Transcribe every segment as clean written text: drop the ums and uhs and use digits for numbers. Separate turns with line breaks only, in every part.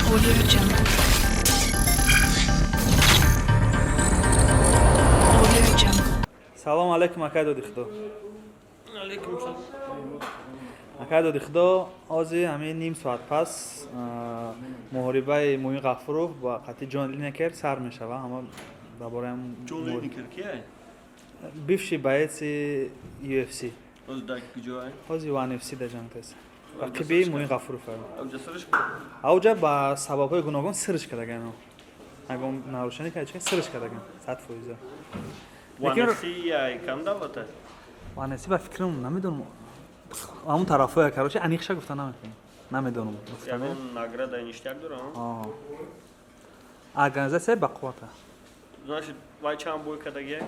Audio Jungle. Audio Jungle.
سلام علیکم اکای دو دیخدو.
علیکم سلام.
اکای دو دیخدو آزی همین نیم ساعت پس محاربه موین غفورов با قطعی جان لینکر سر میشه و همه درباره هم
جان لینکر کیه؟
بیفشی باید UFC.
از داک کجای؟
آزی وان UFC در جنگ است. رقیبی موین غفورov است.
اوجا سرش
اوجا با سببهای گوناگون سرش کردن. اگه ناروشانی که چه سرش کردن 100%.
وانسی یا کم داوته؟
وان UFC با فکرم نمیدونم. همون طرفای کاروش انیخش گفتن نمیدونم.
یعنی ناگراد اینشتیاق دارم.
ارگانیزاسیون با قوته.
Значит, вай чам бой кадаге?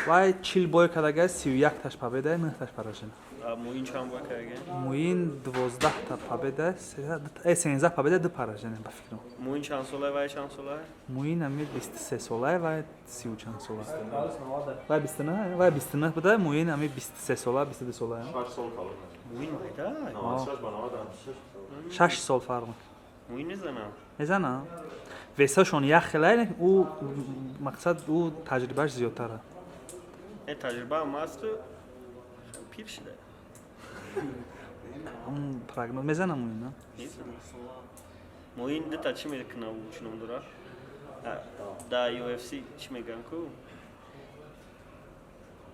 وای 40 бой кадаге 31 таш победа 9 таш поражение.
А муин чам бой кадаге?
Муин 12 та победа 13 победа 2 поражение по фикру.
Муин чам солай вай чам солай?
Муин амир 23 солай вай 30 чам солай. Вай 29 вай 29 буда муин амир 23 солай 22 солай.
6 сол калон.
Муин майда?
96 банавадан.
6 сол фарқ.
Муин незана.
نزنه وساشون یخ خلای او مقصد او تجربهش زیادتره
تجربه ماست پیر شده.
اون پراگنوز میزنم اون نه
موین دتا چی میکنه او چنون داره؟ دا UFC چی میگن کو؟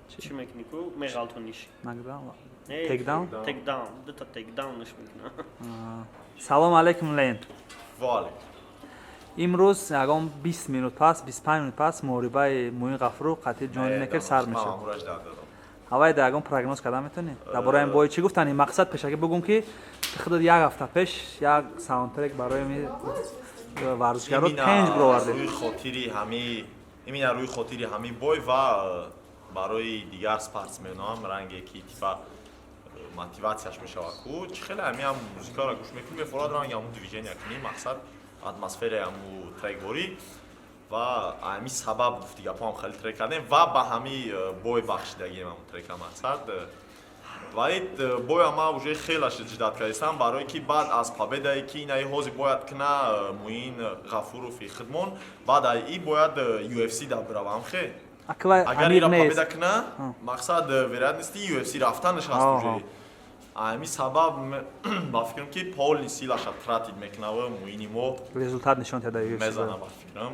چی میکنی کو؟ میغالتونیش.
نگدام
تیک داون؟ تیک داون. دتا تیک داونش میکنه.
سلام علیکم لین.
واله.
امروز اگم 20 minut پس 25 minut پس محاربه موین غفورov قطعی جان لینکر سر میشه. هوای داگم پروگنوز کردم میتونی؟ درباره این بای چی گفتن؟ این مقصد پیشکی بگم که خدای یک هفته پیش یک ساوند ترک برای می ورزشکارا 5 برآورده.
روی خاطری همی اینا روی خاطری همی بای و برای دیگر اسپورتسمن‌ها رنگ کی تیپا мотивацияш мешава ку чи хеле ами ам музикаро гӯш мекунӣ мефорад ранги аму движения кунӣ мақсад атмосфераи аму трекборӣ ва ами сабаб гуфти гапам хеле трек кардем ва ба ҳами бой бахшидагием аму трека мақсад ваид бой ама уже хелаш ҷиддат кардистам барое ки баъд аз победае ки инаи ҳозир бояд кина муин ғафурови хидмон баъд аз и бояд UFC да биравам хе агар ира победа кина мақсад вероятности UFC рафтанаш ҳаст уже ами сабаб ба фикрам ки полни силаша тратид мекунава муини мо
результат нишон дада UFC
мезана ба фикрам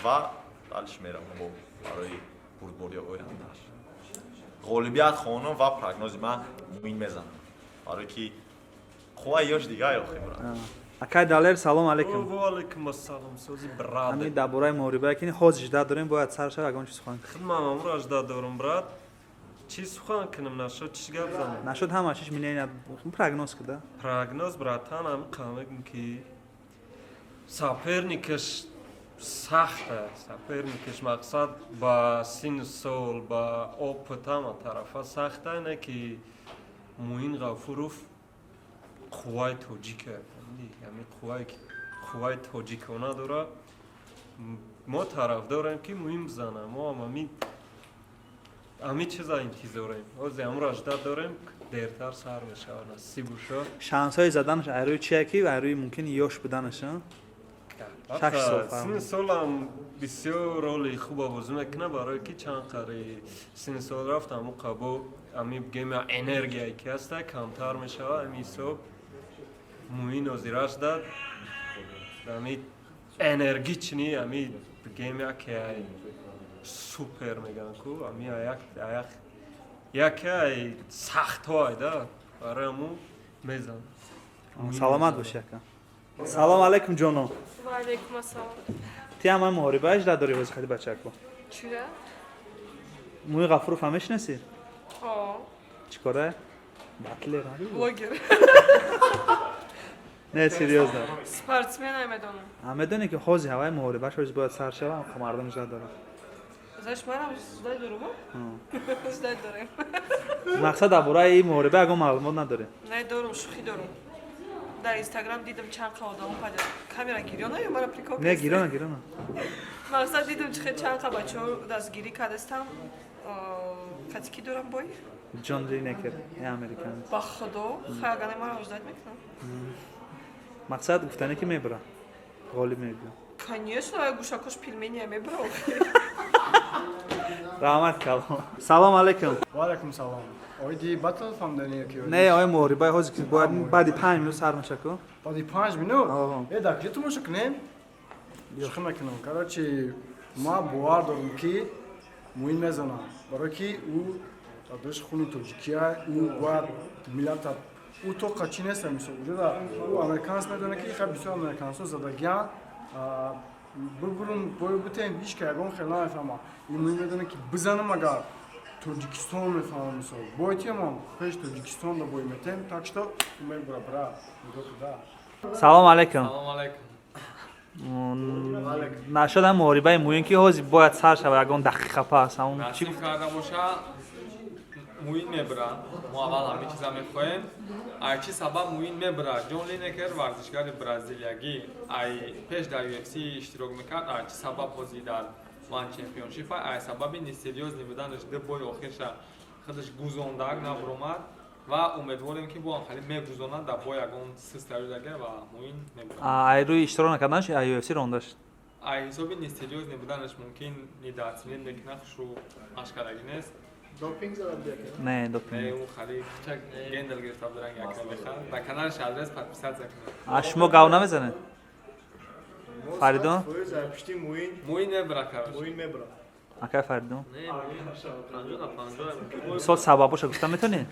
ва далиш мерам бо барои бурдбори ояндаш ғолибият хонам ва прогнози ман муин мезанам барое ки хуваи ёш дигар охимра
акай далер салом алейкум.
ва алейкум ассалом сози брат.
ами дарбораи муҳорибае ки ҳозир ҷиддат дорем бояд сар шава ягон чиз сухан.
Хидмам амро ҷиддат дорам брат. Чи сухан кунам нашуд чӣ гап занам?
нашуд ҳама чиш миллион прогноз куда.
Прогноз братан ам камегм ки соперникаш сахт аст. Соперникаш мақсад ба син сол ба опыт ҳама тарафа сахт аст не ки Муин Ғафуров қувваи тоҷик аст. Яъне қувваи тоҷикона дора. мо тарафдорем ки муин бизанам. мо ҳамин чиза интизорем. ҳозир амро ҷиддат дорем дертар сар мешавад. насибу шо.
шансҳои заданаш айрӯи чие ки айрӯи мумкини ёш буданаш
син солам бисёр роли хуба бозӣ мекунад барое ки чанд қари син сол рафт ҳаму қабо ами бигем энергияе ки ҳаста камтар мешавад. ами ҳисоб муин ҳозираш дад ами энергични ами бигем яке супер меган ку ами яке сахтҳое да барои ҳаму мезан.
саломат боши яка. салом алейкум ҷоно.
ва алейкум ассалом.
ти ҳама муҳорибааш ҷиддат дорӣ ҳозир хади бачако.
чира?
муин ғафуров ҳама мешинасӣ?
о.
чӣ кора? батлер.
блогер.
не серьёзно.
спортсмен медонам.
медоне ки ҳозир ҳаваи муҳорибааш ҳозир бояд сар шава мардам ҷиддат дорад.
значит манам ҷиддат дорам? ҷиддат дорем.
мақсад дарбораи ин муҳориба ягон маълумот надорем.
не дорам шӯхӣ дорам. дар инстаграм дидам чанд қа одамо пайдо камера гирёна ё мара прикол
не гирёна
мақсад дидам чихе чанд қа бачаҳо дастгирӣ кардастам кати ки дорам бой
ҷон линекер американ
ба худо хагане мара ҷиддат мекунам
мақсад гуфтане ки мебара غالب میگم.
Конечно, гушакош пельмени мебрав.
رحمت کلام. سلام علیکم.
و علیکم سلام. اویدی باتل فهمیدنی که
نه آقای موری باید حاضر که باید بعد 5 minut سر میشه کو.
بعد 5 minut.
آها.
ای دکتر تو مش کنیم. شخم میکنم. короче ما باور دارم که موین میزنم. برای که او دادش خونی توجیکیه او باید ملت او تو قچی نیست میشه. او امریکانس میدونه که خیلی بسیار امریکانسو زدگیان ببرم باید بتیم بیش که اگه خیلی نفهمم. این میدونه که بزنم اگر Tojikiston میفهمم مثلا باید ما پیش توجیکستان رو باید میتیم так что ми برا
سلام علیکم.
سلام علیکم.
نشد هم موریبای موین که حاضر باید سر شود اگه اون دقیقه پس همون چی
نصیب کرده باشه موین میبره ما اول همه چیزا میخوایم ای چی سبب موین میبره جون لینکر ورزشکار برزیلیایی ای پیش در UFC اشتراک میکرد ای چی سبب بازی در وان چمپیونشیپ ای سبب نیستریوز نمیدانش ده بای آخرش خودش گوزوندار نبرومد و امیدواریم که با خیلی میگذارند در بای اگون سیستری دیگه و موین میبره
ای روی اشتراک نکردنش ای UFC روندش
ای حسابی نیستریوز نمیدانش ممکن نداتنی نکنخش رو اشکالگی نیست
نه دوپینگ
نه اون خیلی چک گندل گرفته بودن یک بخر در کنارش آدرس پادپیسات زکنه
اشمو گاو نمیزنه فریدون
موین نبرا کارش
اکای فریدون
نه پنجاه
سال سبباشو گفتم میتونی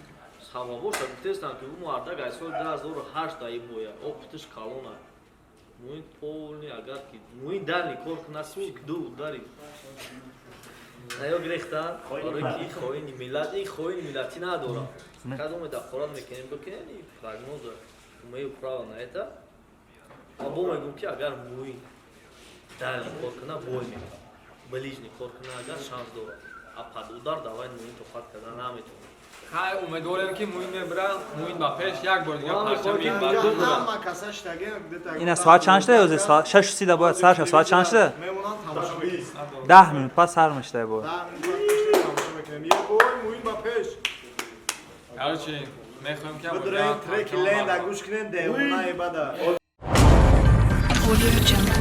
سبباش گفتم که اون مرد گایسول 2008 دایی بویا اپتش کالونا موین پولنی اگر که موین دارنی کار کناسوی دو داری نایو گرفتن برای کی خوین ملت این خوین ملتی نداره کدوم دخورات میکنیم بکنی پروگنوز میو پراو نایتا ابو میگم که اگر موین دارنی کار کنه بول می بلیجنی کار کنه اگر شانس داره اپاد udar давай موین تو خط کردن نمیتونه
خیلی امیدواریم که موین نبرا موین با پیش یک بار دیگه پرچم میبره
این ساعت چند شده یا ساعت 6:30 باید سر شد ساعت چند شده 10 minut پس سر میشه بود
کارچی میخوایم که
ترک لند گوش کنین دیوونه بعد
Audio Jungle.